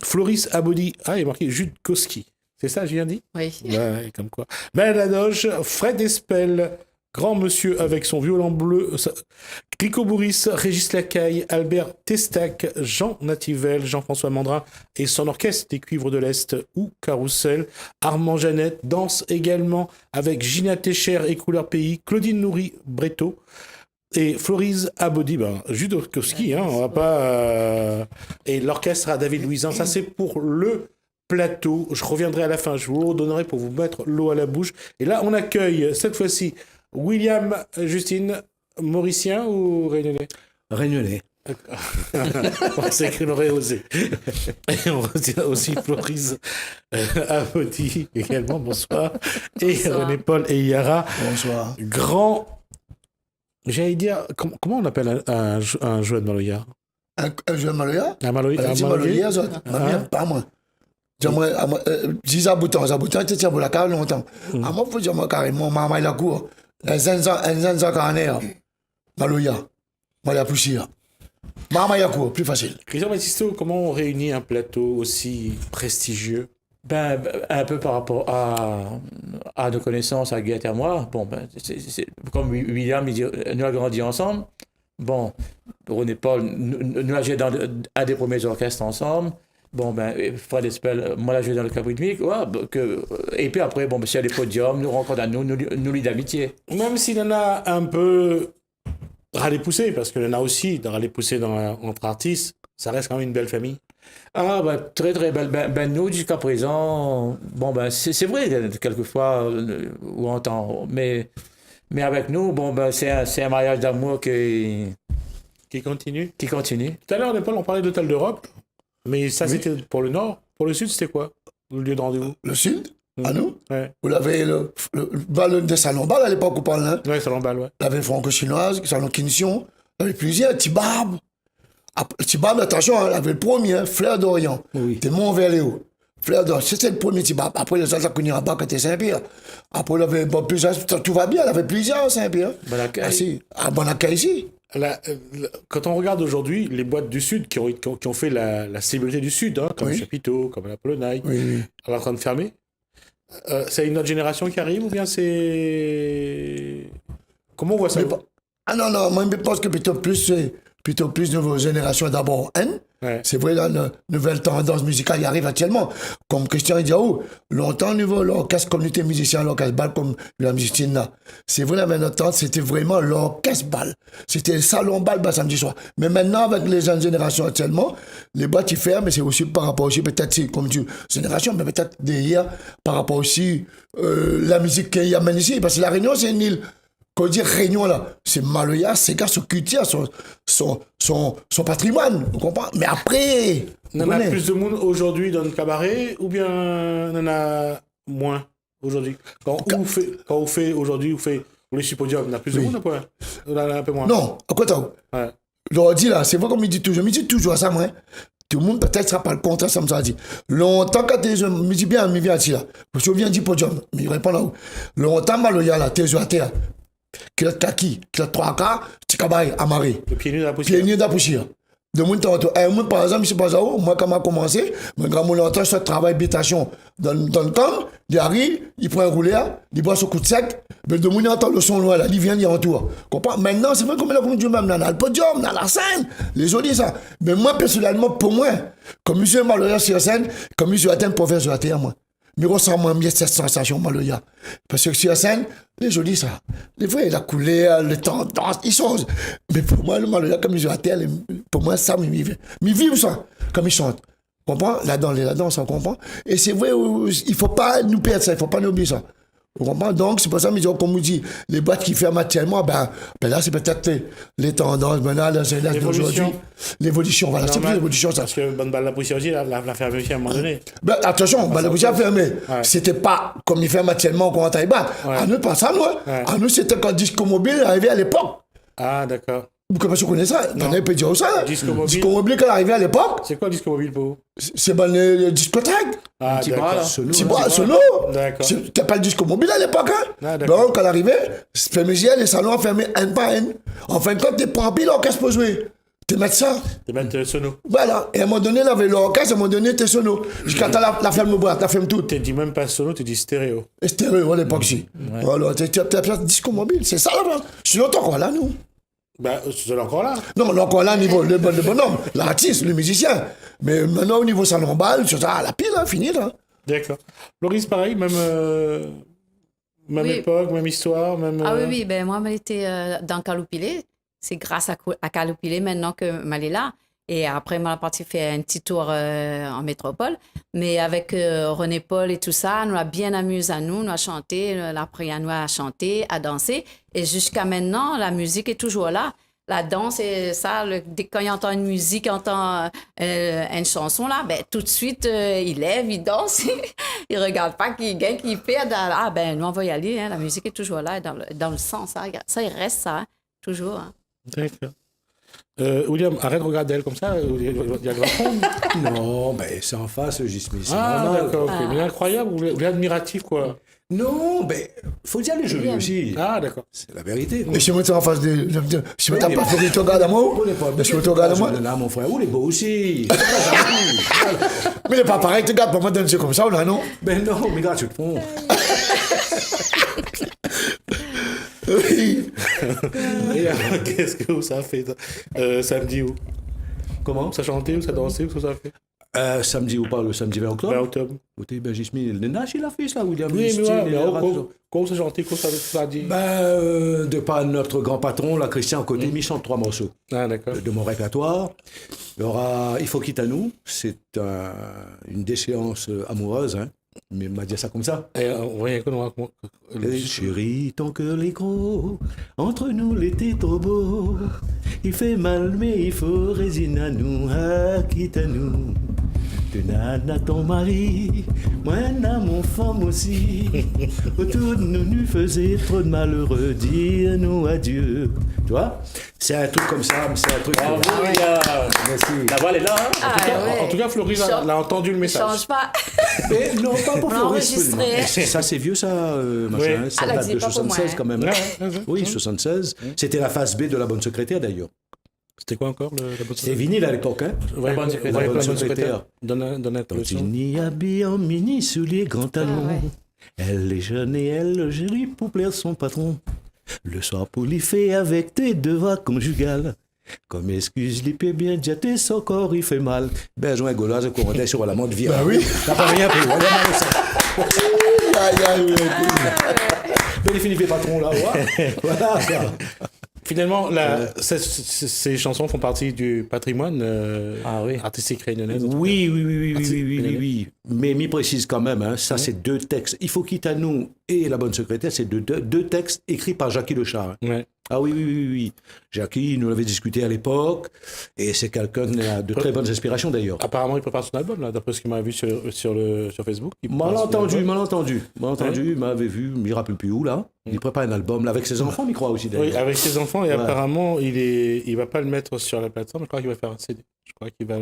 Floris Abodi, il est marqué Jutkowski. C'est ça, j'ai bien dit? Oui. Ouais, comme quoi. Ben Ladoge, Fred Espel, Grand Monsieur avec son violon bleu, Rico Bourris, Régis Lacaille, Albert Testac, Jean Nativel, Jean-François Mandrin et son orchestre des Cuivres de l'Est ou Carousel, Armand Jeannette, danse également avec Gina Técher et Couleur Pays, Claudine Nourri, Breto et Florise Abodi, Judokowski, on va pas... Et l'orchestre à David Louisan, ça c'est pour le plateau. Je reviendrai à la fin, je vous redonnerai pour vous mettre l'eau à la bouche. Et là, on accueille cette fois-ci William Justine, Mauricien ou Réunionnais? Réunionnais. C'est qu'on aurait osé. Et on retient aussi Florise Abodi également, bonsoir. Et René-Paul et Yara. Bonsoir. Grand, j'allais dire, comment on appelle un joueur de Maloya? Un joueur de Maloya? Un Maloya, pas moi. J'aimerais, si Zaboutan, tu tiens pour la carte longtemps. À moi, faut dire, moi, carrément, maman, il a court. Un zinzan carnet, Maloya, Maloya Poussière. Maman, il a court, plus facile. Christian Batisto, comment on réunit un plateau aussi prestigieux? Un peu par rapport à nos connaissances, à Guette et à moi. C'est comme William, il dit, nous avons grandi ensemble. René-Paul, nous avons joué dans un des premiers orchestres ensemble. Fred Espel, moi, là, je joué dans le Cap rythmique. Et puis après, s'il y a des podiums, nous rencontrons à nous lient d'amitié. Même s'il y en a un peu râlé-poussé, parce qu'il y en a aussi de râlé-poussé entre artistes, ça reste quand même une belle famille. Très très belle. Nous, jusqu'à présent, c'est vrai, quelquefois, on entend, mais avec nous, c'est un mariage d'amour qui Qui continue. Qui continue. Tout à l'heure, Paul, on parlait d'Hôtel d'Europe, mais ça, c'était pour le Nord. Pour le Sud, c'était quoi, le lieu de rendez-vous? Le Sud, à nous. Ouais. Vous avez le bal des salons bal à l'époque, on parle, hein. Ouais, Salon Bal, ouais. Il y avait franco-chinoise, salon Kinsion. Il y avait plusieurs, Tibarbe. Tibarbe, attention, hein, il y avait le premier, hein, Fleur d'Orient. Oui. C'était Montverléo. Fleur d'Orient, c'était le premier Tibarbe. Après, les autres, ça connaît pas quand c'était Saint-Pierre. Après, il y avait plusieurs, tout va bien, il y avait plusieurs Saint-Pierre. Bonacay. Ah, si. À Bonacay, ici. Quand on regarde aujourd'hui les boîtes du Sud qui ont fait la célébrité du Sud, hein, comme Oui. Chapiteau, comme la Polonaille, Oui. elle est en train de fermer. C'est une autre génération qui arrive ou bien c'est... Comment on voit ça? Mais ah non, moi, je pense que plutôt plus nouvelle génération d'abord. Hein? Ouais. C'est vrai, la nouvelle tendance musicale y arrive actuellement. Comme Christian Diaou, longtemps, niveau l'orchestre communauté musicien, l'orchestre bal, comme la musicienne là. C'est vrai, mais notre temps, c'était vraiment l'orchestre bal. C'était le salon bal, samedi soir. Mais maintenant, avec les jeunes générations actuellement, les boîtes ils ferment, mais c'est aussi par rapport aussi, peut-être, c'est comme tu génération, mais peut-être derrière, par rapport aussi, la musique qu'il y a maintenant ici. Parce que la Réunion, c'est une île. Quand on dit Réunion, là, c'est Maloya, c'est gars, son culture, son patrimoine, vous comprenez? Mais après, Il y en a plus de monde aujourd'hui dans le cabaret ou bien il y en a moins aujourd'hui? Quand on fait aujourd'hui, on les suppodiums, il y en a plus de monde ou pas? Il y en a un peu moins. non, à quoi t'as? Ouais. Je leur dis là, c'est vrai comme il dit toujours ça, moi. Tout le monde peut-être sera pas le contraire, ça me dit. Longtemps quand t'es jeune, me dis bien, me viens là. Je viens du podium, mais il répond là-haut. Longtemps, Maloya, là, t'es à terre. Qu'il a kaki, qu'il a 3 quarts, tu cabaret, amarré. Le pied nu dans la poussière. Pieds nus dans la poussière. De mon temps, moi, par exemple, je sais pas ça où, moi, quand j'ai commencé, mon grand moulin, je travaille d'habitation dans le camp, il arrive, il prend un rouleur, il boit son coup de sec, mais de mon temps, le son loin, là, il vient, il entoure. Comprends? Maintenant, c'est vrai comme il a comme Dieu même, dans le podium, dans la scène, les jolis, ça. Mais moi, personnellement, pour moi, comme monsieur Maloya sur scène, comme monsieur atteint pour faire sur la terre, moi. Mais ressens-moi mieux cette sensation, Maloya. Parce que sur la scène, les jolis, ça. Les vrais, la couleur, le temps, ils changent. Mais pour moi, le Maloya, comme ils ont à terre, pour moi, ça, ils vivent ça, comme ils chantent. Comprends? La danse, on comprend? Et c'est vrai, il faut pas nous perdre ça, il faut pas nous oublier ça. Vous comprenez? Donc, c'est pour ça, comme on dit, les boîtes qui ferment actuellement, ben là, c'est peut-être les tendances, maintenant, la jeunesse d'aujourd'hui. L'évolution, voilà, c'est plus l'évolution, ça. Parce que la poussière aussi, la ferme aussi à un moment donné. Ben, attention, la poussière fermée. Ouais. C'était pas comme il ferme actuellement quand on taille bas. Ouais. À nous, pas ça, moi. Ouais. À nous, c'était quand Disco Mobile arrivait à l'époque. Ah, d'accord. Vous connaissez ça? T'en avez pas dit ça, là? Disco Mobile. Disco Mobile, quand il arrivait à l'époque, C'est quoi le disque mobile pour vous? c'est ben le discothèque. Ah, Petit bras, là. d'accord. Tu vois, solo. D'accord. T'as pas le disco mobile à l'époque, hein? Ah, d'accord. Donc, quand elle arrivait, les salons fermés un par un. En fin de compte, t'es pas rempli l'orchestre pour jouer. T'es mettre ça. De mettre sono. Voilà. Et à un moment donné, il avait l'orchestre, à un moment donné, t'es sono. Jusqu'à temps, la ferme boîte, la ferme toute. Tu dis même pas sono, tu dis stéréo. Et stéréo à l'époque, si. Voilà, t'as disco mobile, c'est ça là-bas. Sinon, t'es encore là, nous. Bah, c'est encore là. Non, mais encore là, niveau le bonhomme, l'artiste, le musicien. Mais maintenant, au niveau salon bal, c'est ça, la pile, hein, fini, là. D'accord. Loris, pareil, même Oui. époque, même histoire, même... Ah oui, ben moi, j'étais dans Kaloupilé. C'est grâce à Kaloupilé maintenant que je là. Et après, je suis parti faire un petit tour en métropole. Mais avec René Paul et tout ça, nous a bien amusé à nous a chanté, après à nous a chanté, à danser. Et jusqu'à maintenant, la musique est toujours là. La danse, et ça, quand il entend une musique, il entend une chanson, là, ben, tout de suite, il lève, il danse, il regarde pas qui gagne, qui perd. Ah, ben, nous, on va y aller, hein, la musique est toujours là, dans le sang, ça, il reste ça, hein, toujours. Hein. D'accord. William, arrête de regarder elle comme ça, il y a grand monde. Non, ben c'est en face, Gismi, c'est Ah, normal. d'accord, ok. Mais incroyable, vous êtes admiratif, quoi. Non, ben, faut dire les jolies aussi. Ah, d'accord. C'est la vérité. Mais si je me en face de. Si je me pas fait ton gars à moi, mais je me regarde à moi. Là, mon frère, où les beaux aussi. Mais il n'est pas pareil, tu regardes pas moi d'un c'est comme ça, là, non? Ben non, mais regarde, tu te prends. Oui. Et alors, qu'est-ce que ça a fait samedi où? Comment? Ça chantait ou ça dansait ou ça a fait? Samedi ou pas, le samedi 20 octobre. 20 octobre. Côté ben, Gismi, le Nash, il a fait ça, William. Oui, mais ouais, mais Rapido. comment ça chantait, comment ça a dit? Ben, de par notre grand patron, là, Christian Côté, il chante 3 morceaux Ah, d'accord. de mon répertoire. Il y aura Il faut quitter à nous, c'est une déchéance amoureuse, hein. Mais il m'a dit ça comme ça. Chérie, ton cœur est gros, entre nous l'été trop beau. Il fait mal, mais il faut résigner à nous, quitte à nous. Tu n'as ton mari, moi n'a mon femme aussi. Autour de nous, nous faisait trop de malheureux, dire-nous adieu. Tu vois? C'est un truc comme ça, c'est un truc. Bravo, les gars. Merci. La voix est là, hein? En tout cas, Floris a entendu le message. Change pas. Mais non, pas pour Floris. Enregistré. Ça, c'est vieux, ça, machin. Oui. Ça Ah, date là, de c'est pas pour moi, 76 quand même. Ouais. Oui, 76. C'était la phase B de la bonne secrétaire, d'ailleurs. C'était quoi encore la bonne C'était vinyle à l'époque, hein? Ouais, bonne secrétaire. ouais, La bonne la bonne secrétaire. Donne un peu le son. Tantini habillée en mini sous les grands talons. Ah, ouais. Elle est jeune et elle jolie pour plaire son patron. Le soir pour lui fait avec tes devoirs conjugales. Comme excuse, lui peut bien dire tes son corps il fait mal. Besoin gauloise qu'on rendait sur la montre vie. Bah oui. T'as pas rien pris. Mais il finit fait patron là. Ouais. Voilà. Finalement, ces chansons font partie du patrimoine artistique réunionnais. Oui. Mais m'y précise quand même, hein, ça c'est 2 textes. Il faut quitter à nous et la bonne secrétaire, c'est deux textes écrits par Jackie Lechard. Hein. Ouais. Ah oui. Jackie, nous l'avait discuté à l'époque, et c'est quelqu'un de très bonnes inspirations d'ailleurs. Apparemment, il prépare son album, là, d'après ce qu'il m'a vu sur Facebook. Malentendu. Il m'avait vu, il ne me rappelle plus où là. Il prépare un album là, avec ses enfants, il croit aussi d'ailleurs. Oui, avec ses enfants, et apparemment, il va pas le mettre sur la plateforme, je crois qu'il va faire un CD. Je crois qu'il va...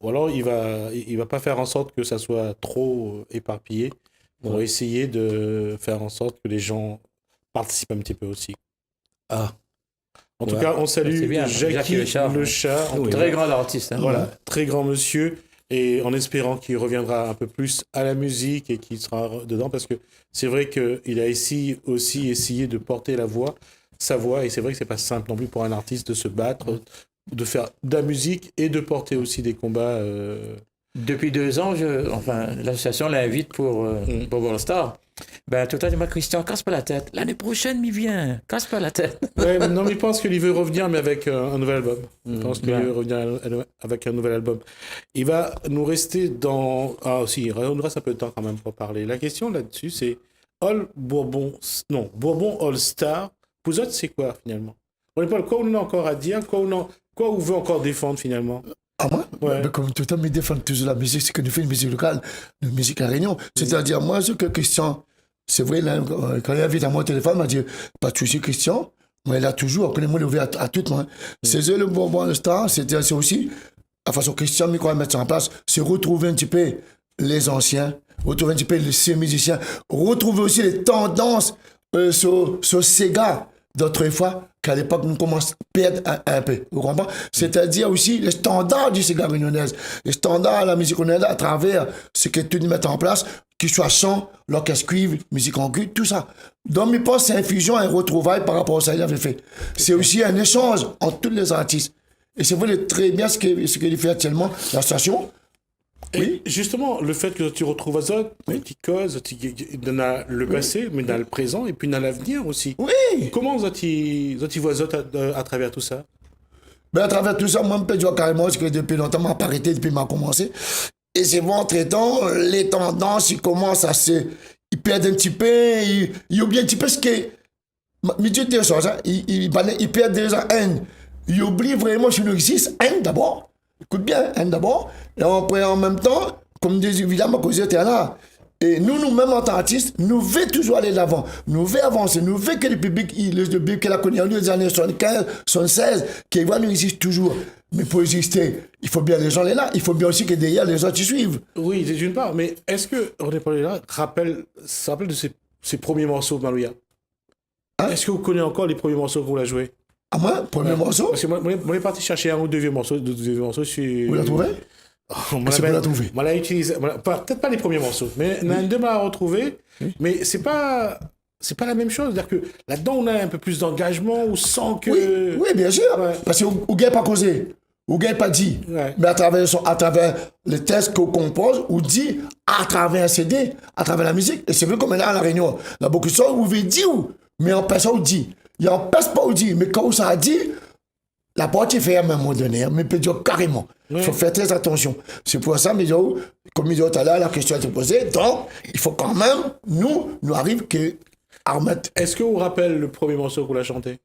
Ou alors, il va pas faire en sorte que ça soit trop éparpillé, pour essayer de faire en sorte que les gens participent un petit peu aussi. En tout cas, on salue Jackie Lechard. Très grand artiste. Hein. Voilà, très grand monsieur. Et en espérant qu'il reviendra un peu plus à la musique et qu'il sera dedans, parce que c'est vrai qu'il a aussi essayé de porter sa voix, et c'est vrai que c'est pas simple non plus pour un artiste de se battre, de faire de la musique et de porter aussi des combats. Depuis 2 ans, l'association l'invite pour World Star. Ben, tout à l'heure, Christian, casse pas la tête. L'année prochaine, m'y vient. Casse pas la tête. Ouais, non, mais il pense qu'il veut revenir, mais avec un nouvel album. Il pense qu'il veut revenir avec un nouvel album. Il va nous rester dans... Ah, aussi, il nous reste un peu de temps quand même pour parler. La question là-dessus, c'est Bourbon All Star. Vous autres, c'est quoi, finalement? On n'est pas quoi on a encore à dire, quoi on veut encore défendre, finalement? Ah, moi? Ouais. Mais comme tout le temps, me défendre toujours la musique, c'est que nous faisons une musique locale, une musique à Réunion. C'est-à-dire, moi, ce que Christian, c'est vrai, là, quand il invite à mon téléphone, il m'a dit, pas de souci, Christian, mais il a toujours, connais-moi, il est ouvert à tout le monde. C'est le Bourbon le Star, c'est aussi, la façon Christian, mais quoi, mettre ça en place, c'est retrouver un petit peu les anciens, retrouver un petit peu ces musiciens, retrouver aussi les tendances sur ces gars d'autrefois, qu'à l'époque, nous commençons à perdre un peu. Vous comprenez? C'est-à-dire aussi les standards du Sega réunionnaise, les standards de la musique réunionnaise à travers ce que tu mets en place, qu'il soit chant, l'orchestre cuivre, musique en cuivre, tout ça. Donc, je pense que c'est une fusion, un retrouvaille par rapport à ça qu'il avait fait. C'est aussi un échange entre tous les artistes. Et c'est vrai très bien ce qu'il fait actuellement, l'association. Oui. Et justement, le fait que tu retrouves Azot, tu causes, dans le passé, mais dans le présent, et puis dans l'avenir aussi. Oui. Comment tu vois Azot à travers tout ça? Ben, à travers tout ça, moi, je peux dire carrément que depuis longtemps, je n'ai pas arrêté depuis que j'ai commencé. Et c'est bon, entre-temps, les tendances, ils commencent à se... Ils perdent un petit peu, ils oublient un petit peu ce qui est... Mais tu dis ça, hein? Ils perdent déjà haine. Ils oublient vraiment ce qui existe. Haine d'abord. Écoute bien, haine d'abord. Et après, en même temps, comme disait évidemment, cause était là. Et nous-mêmes, en tant qu'artistes, nous voulons toujours aller de l'avant. Nous voulons avancer. Nous voulons que le public qu'il a connu dans les années 75, 76, qu'il voit nous existe toujours. Mais pour exister, il faut bien les gens là. Il faut bien aussi que derrière, les autres y suivent. Oui, c'est d'une part. Mais est-ce que René Paul rappelle de ses premiers morceaux de Malouya? Hein? Est-ce que vous connaissez encore les premiers morceaux que vous l'avez joués? Ah, moi, premier morceau? Parce que moi, je suis parti chercher un ou deux vieux morceaux. Vous l'avez trouvé? C'est pour la trouver. On l'a utilisé. Peut-être pas les premiers morceaux, mais on a un deux à retrouver. Mais c'est pas la même chose. C'est-à-dire que là-dedans, on a un peu plus d'engagement, on sent que. Oui, bien sûr. Ouais. Parce qu'on n'a pas causé. On n'a pas dit. Ouais. Mais à travers les textes qu'on compose, on dit à travers un CD, à travers la musique. Et c'est vrai comme là à La Réunion. Il y a beaucoup de choses où on veut dire, mais en personne on dit. Il n'y a personne pas on dit. Mais quand ça a dit, La porte est ferme à un moment donné, mais peut dire carrément. Il faut faire très attention. C'est pour ça, mais comme il dit tout à l'heure, la question a été posée. Donc, il faut quand même, nous arrive que Ahmed. Est-ce que vous rappelez le premier morceau que vous l'avez chanté?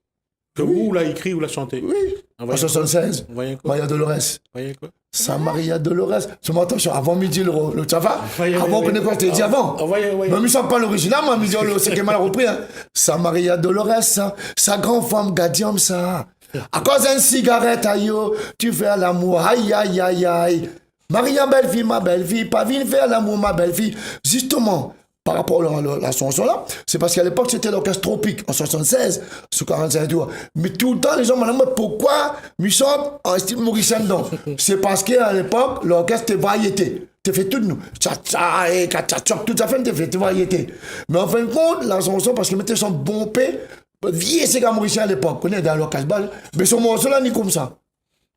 Que vous l'avez écrit ou l'avez chanté? Oui. En 76. Maria Dolores. Voyez quoi? Saint Maria Dolores. Seulement attention, avant midi, le ça va? Avant qu'on ait quoi, je t'ai dit avant. Mais nous ne sommes pas l'original, moi, c'est qui mal repris. Saint Maria Dolores, sa grande femme gardienne, ça. À cause d'une cigarette, aïe, tu fais l'amour, aïe, aïe, aïe, aïe. Maria, belle-fille, ma belle-fille, pas viens faire l'amour, ma belle-fille. Justement, par rapport à la chanson là, c'est parce qu'à l'époque, c'était l'orchestre Tropique, en 76, sur 45 tours. Mais tout le temps, les gens me demandent pourquoi nous sommes en style mauricien dedans. C'est parce qu'à l'époque, l'orchestre était variété. Tu fait tout, nous. Tcha-tcha, et tcha-tcha, tout à fait, tu fait variété. Mais en fin de compte, la chanson, parce que mettait son bon paix, vieux ces gars mauriciens à l'époque, on est dans l'orchestre bal, mais ce morceau là, ni comme ça.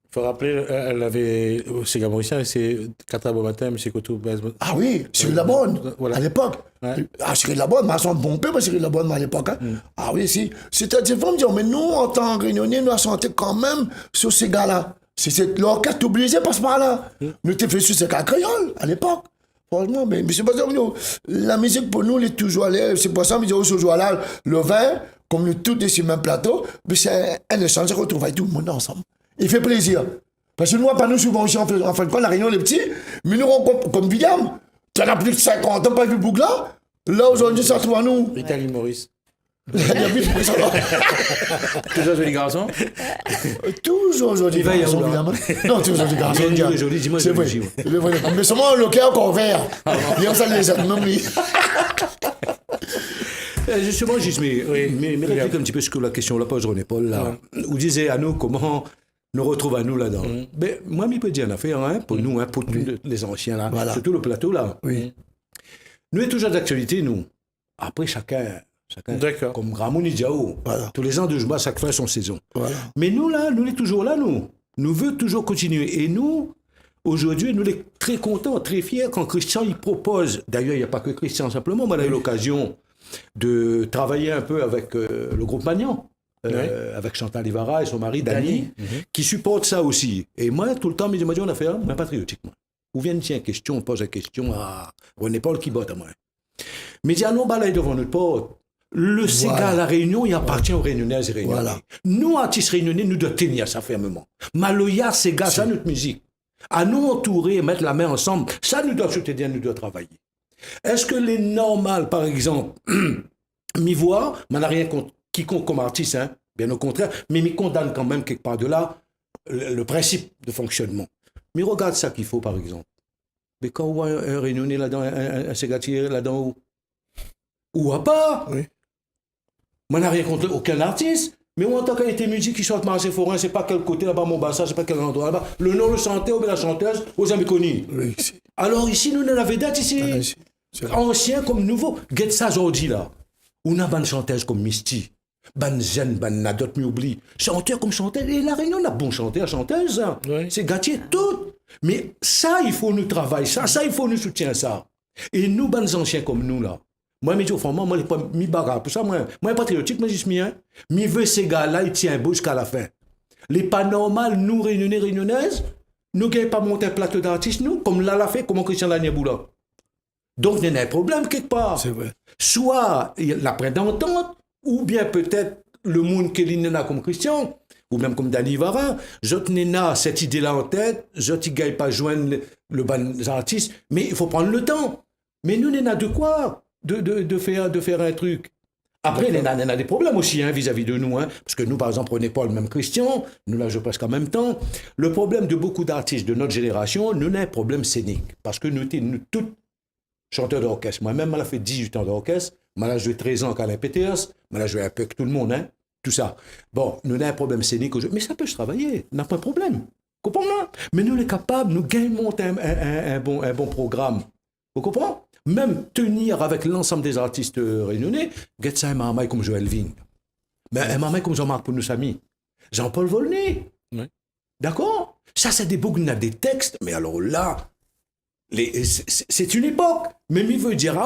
Il faut rappeler, elle avait, c'est Mauricien, c'est Katra Bomatem, c'est Kotou Bezmot. Ah oui, Cyril Labonne, voilà. À l'époque. Ouais. Ah, Cyril Labonne, ma son bon père, Cyril Labonne, à l'époque. Hein. Ah oui, si. C'est-à-dire, faut me dire, mais nous, en tant que réunionnais, nous avons chanté quand même sur ces gars-là. C'est l'orchestre obligé passe par là. Nous t'es fait sur ces gars créoles, à l'époque. Franchement, mais c'est pas ça, la musique pour nous, elle est toujours allée. C'est pour ça, mais on se joue là, le vin, comme nous tous sur le même plateau, mais c'est un échange, on retrouve tout le monde ensemble. Il fait plaisir. Parce que nous, pas nous souvent aussi, en fin de compte, la réunion, les petits, mais nous, comme William, tu en as plus de 50 ans, pas vu Bougla. Là, aujourd'hui, ça se trouve à nous. Italie Maurice. Toujours joli garçon. Toujours joli garçon, évidemment. Non, toujours joli garçon. Joli, dis-moi c'est vrai. Mais seulement le cœur encore vert. Il y a ça, les autres, non, mais. Justement, mais réplique un petit peu ce que la question la pose René Paul là. Vous disiez à nous comment nous retrouve à nous là-dedans. Mais moi, je peux dire une affaire pour nous, pour tous les anciens là, surtout le plateau là. Oui. Nous sommes toujours d'actualité, nous. Après, chacun comme Gramouni Diao, tous les ans de juin, chaque fin son saison. Voilà. Mais nous là, nous sommes toujours là, nous. Nous voulons toujours continuer. Et nous, aujourd'hui, nous sommes très contents, très fiers quand Christian il propose. D'ailleurs, il n'y a pas que Christian simplement. Moi, j'ai eu l'occasion de travailler un peu avec le groupe Magnan, avec Chantal Ivara et son mari Dany, qui supporte ça aussi. Et moi, tout le temps, on a fait un patriotique. Où vient une question, on pose la question à René Paul qui botte à moi. Mais il y a non balaye devant notre porte. Le Ségal à la Réunion, il appartient aux Réunionnaises et Réunionnais. Voilà. Nous, artistes réunionnais, nous devons tenir ça fermement. Maloya, Ségal, ça notre musique. À nous entourer et mettre la main ensemble, ça nous doit soutenir, nous doit travailler. Est-ce que les normales, par exemple, m'y voient, mais n'a rien contre quiconque comme artiste, bien au contraire, mais m'y condamne quand même quelque part de là le principe de fonctionnement. Mais regarde ça qu'il faut, par exemple. Mais quand on voit un réunionnais là-dedans, un ségatier là-dedans, ou à part, moi, n'a rien contre aucun artiste, mais moi, en tant qu'un musique qui chante Marseille Forain, c'est pas quel côté là-bas, Mombasa, c'est pas quel endroit là-bas. Le nom, le chanteur ou bien la chanteuse, aux amis connus. Oui, alors ici, nous, on a la vedette ici. Ancien comme nouveau. Get ça aujourd'hui là. On a une chanteuse comme Misty. Ban jeune, ban nadot, m'oublie. Chanteur comme chanteuse. Et la Réunion, on a bon chanteur, chanteuse. Hein. Oui. C'est gâté tout. Mais ça, il faut nous travailler. Ça, il faut nous soutenir ça. Et nous, ban anciens comme nous là. Moi, je dis au fond, moi, je ne pas mi bagarre. Pour ça, moi, patriotique, moi, je suis mien. Mais veux ces gars-là, ils tiennent beau jusqu'à la fin. Les pas normales, nous, Réunionnais, Réunionnaises, nous ne gagnons pas monter un plateau d'artistes, nous, comme là, l'a fait, comme Christian Laniaboula. Donc, il y a un problème quelque part. C'est vrai. Soit la prête d'entente, ou bien peut-être le monde qui est comme Christian, ou même comme Dany Ivara. Je n'ai cette idée-là en tête, je ne gagne pas joindre le ban artiste, mais il faut prendre le temps. Mais nous, on a de quoi de faire un truc. Après, il y a des problèmes aussi vis-à-vis de nous. Parce que nous, par exemple, on n'est pas le même Christian, nous là, je presque en même temps. Le problème de beaucoup d'artistes de notre génération, nous, on a un problème scénique. Parce que nous tous chanteurs d'orchestre. Moi-même, j'ai fait 18 ans d'orchestre. J'ai joué 13 ans à la PTS. J'ai joué un peu avec tout le monde. Tout ça. Bon, nous avons un problème scénique aujourd'hui. Mais ça peut se travailler. On n'a pas de problème. Comprenez? Mais nous, on est capables, nous gagnons un bon programme. Vous comprenez? Même tenir avec l'ensemble des artistes réunionnais, get ça un marmaille comme Joël Vigne. Mais un marmaille comme Jean-Marc Pounoussami. Jean-Paul Volney. Oui. D'accord? Ça, c'est des boucles, des textes. Mais alors là, c'est une époque. Mais il veut dire,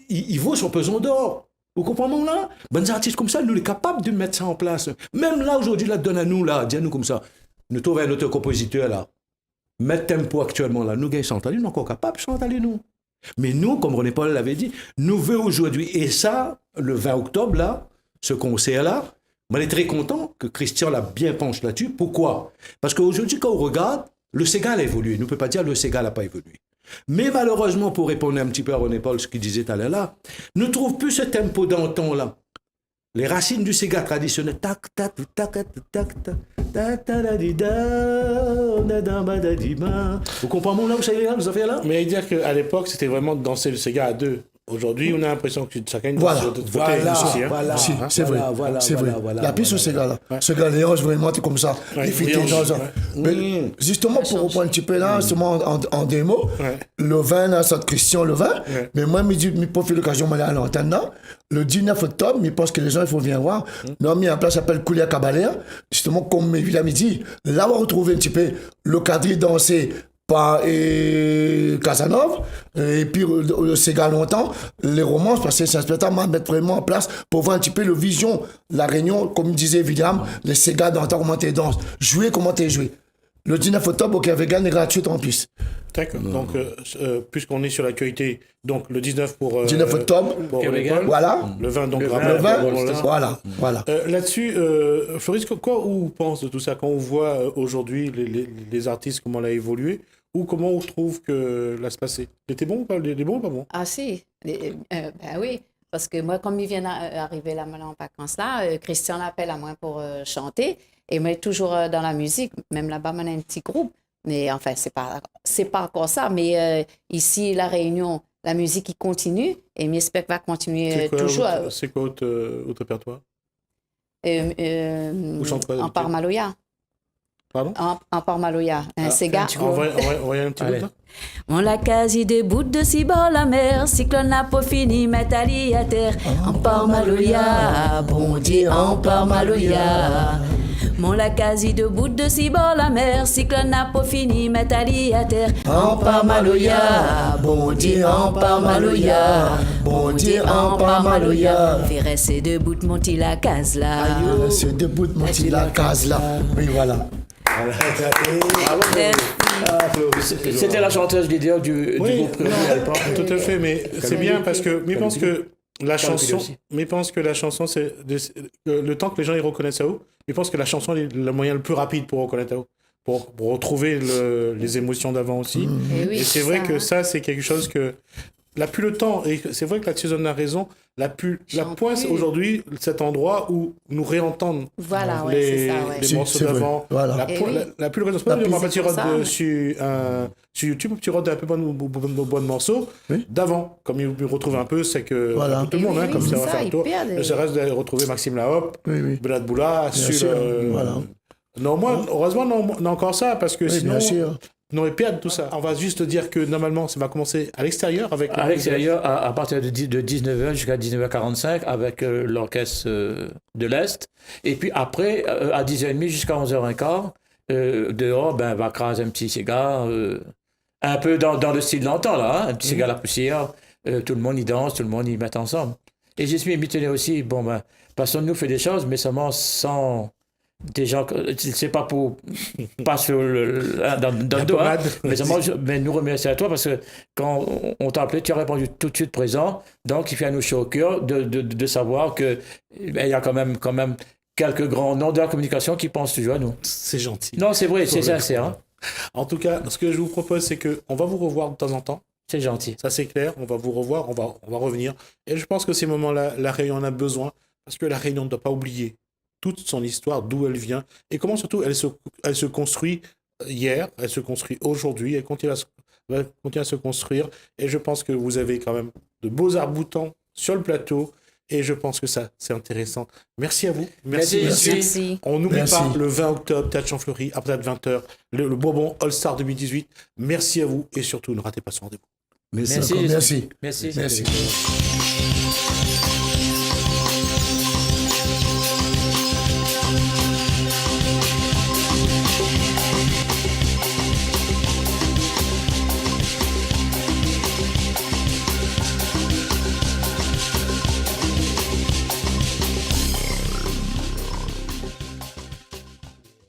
il vaut son pesant d'or. Vous comprenez là? Bonnes artistes comme ça, nous sommes capables de mettre ça en place. Même là, aujourd'hui, là, donne à nous, là, dis-nous comme ça. Nous trouvons un autre compositeur, là. Mettre tempo actuellement, là. Nous, gagnons chanter, nous sommes encore capables de chanter, nous. Mais nous, comme René Paul l'avait dit, nous voulons aujourd'hui, et ça, le 20 octobre, là, ce concert-là, on est très content que Christian l'a bien penché là-dessus. Pourquoi? Parce qu'aujourd'hui, quand on regarde, le Ségal a évolué. Nous ne pouvons pas dire que le Ségal n'a pas évolué. Mais malheureusement, pour répondre un petit peu à René Paul, ce qu'il disait tout à l'heure là, ne trouve plus ce tempo d'antan là. Les racines du Ségal traditionnel, tac, tac, tac, tac, tac, tac, tac, tac, vous comprenez là où ça y est, vous avez là? Mais dire qu'à l'époque, c'était vraiment de danser le Ségal à deux. Aujourd'hui, on a l'impression que chacun danse Voilà, sur d'autres voilà, côtés. voilà. Si, c'est vrai. Voilà, c'est voilà, vrai. voilà, La piste voilà, au Ségal, là. Ce gars Léonge, vraiment, comme ça. Ouais, Il fait des Léonge, gens. ouais. Mais justement, pour reprendre un petit peu là, seulement en démo, Ouais. le 20, là, c'est Christian le 20. Ouais. Mais moi, je profite de l'occasion d'aller à l'antenne là. Le 19 octobre, je pense que les gens, il faut venir voir. Nous avons mis en place, s'appelle Koulia Cabalère. Justement, comme évidemment, midi, là, on va retrouver un petit peu le cadre dansé par Casanova, et puis le Ségal longtemps, les romances, parce que c'est un spectacle à mettre vraiment en place pour voir un petit peu le vision, la réunion, comme disait William, les Ségal dans comment tu danses, jouer comment tu joué. Le 19 octobre, au Vegan est gratuit en plus. D'accord. Donc, puisqu'on est sur l'actualité, donc le 19 pour... 19 octobre, pour René Paul, voilà. le 20, donc... Le rappel, 20, voilà. Là-dessus, Floris, quoi on pense de tout ça quand on voit aujourd'hui les artistes, comment elle a évolué, ou comment on trouve que là se passait? Il était bon ou pas? Il est bon ou pas bon? Ah si, ben oui, parce que moi, comme il vient d'arriver là maintenant en vacances là, Christian l'appelle à moi pour chanter, et moi toujours dans la musique, même là-bas, on a un petit groupe, mais enfin, c'est pas encore ça, mais ici, la Réunion, la musique, il continue, et j'espère qu'elle va continuer toujours. C'est quoi votre répertoire? chante quoi, En Parmaloya. Pardon? En Parmaloya, un Séga. On va un petit peu là. On la quasi des bouts de si bord la mer, cyclone n'a pas fini, métalli à terre. En Parmaloya, bon Dieu, en Parmaloya. Mon la quasi de bout de si bord la mer, cyclone n'a pas fini, métalli à terre. En Parmaloya, bon Dieu, en Parmaloya. Bon Dieu, en Parmaloya. Fait rester debout de monter la case là. C'est debout de monter la case là. Oui, voilà. C'était la chanteuse leader du groupe à l'époque. Tout à fait, mais c'est bien parce que je pense que la chanson, c'est le temps que les gens y reconnaissent à eux. Je pense que la chanson est le moyen le plus rapide pour reconnaître à eux, pour retrouver les émotions d'avant aussi. Et c'est vrai que ça, c'est quelque chose que plus le temps, et c'est vrai que la Suzanne a raison, la pointe aujourd'hui, cet endroit où nous réentendons les morceaux d'avant. Voilà. La plus le raison, sur YouTube, tu regardes un peu bon morceau d'avant. Comme il retrouve un peu, c'est que tout le monde, comme ça va faire le tour. Ça reste de retrouver Maxime Lahop, Belad Boula, non, moi, heureusement, on a encore ça, parce que sinon... Non, et perdre tout ça. On va juste dire que normalement, ça va commencer à l'extérieur avec... À l'extérieur, à partir de 19h jusqu'à 19h45 avec l'orchestre de l'Est. Et puis après, à 10h30 jusqu'à 11h15, dehors, on va craser un petit cigare, un peu dans le style d'antan, là, un petit cigare à la poussière. Tout le monde y danse, tout le monde y met ensemble. Et je suis invité aussi, personne nous fait des choses, mais seulement sans... Des gens, c'est pas pour pas sur dans le dos, hein, mais nous remercier à toi parce que quand on t'a appelé, tu as répondu tout de suite présent, donc il fait à nous chaud au cœur de savoir que il y a quand même quelques grands noms de la communication qui pensent toujours à nous. C'est gentil. Non, c'est vrai, c'est sincère. Hein. En tout cas, ce que je vous propose, c'est qu'on va vous revoir de temps en temps. C'est gentil. Ça, c'est clair. On va vous revoir, on va revenir. Et je pense que ces moments-là, la Réunion en a besoin parce que la Réunion ne doit pas oublier toute son histoire, d'où elle vient, et comment surtout elle se construit hier, elle se construit aujourd'hui, elle continue à se construire, et je pense que vous avez quand même de beaux arcs-boutants sur le plateau, et je pense que ça, c'est intéressant. Merci à vous. Merci. On n'oublie pas, le 20 octobre, Théâtre Champfleury, à peut-être 20h, le Bourbon All-Star 2018. Merci à vous, et surtout, ne ratez pas ce rendez-vous. Merci.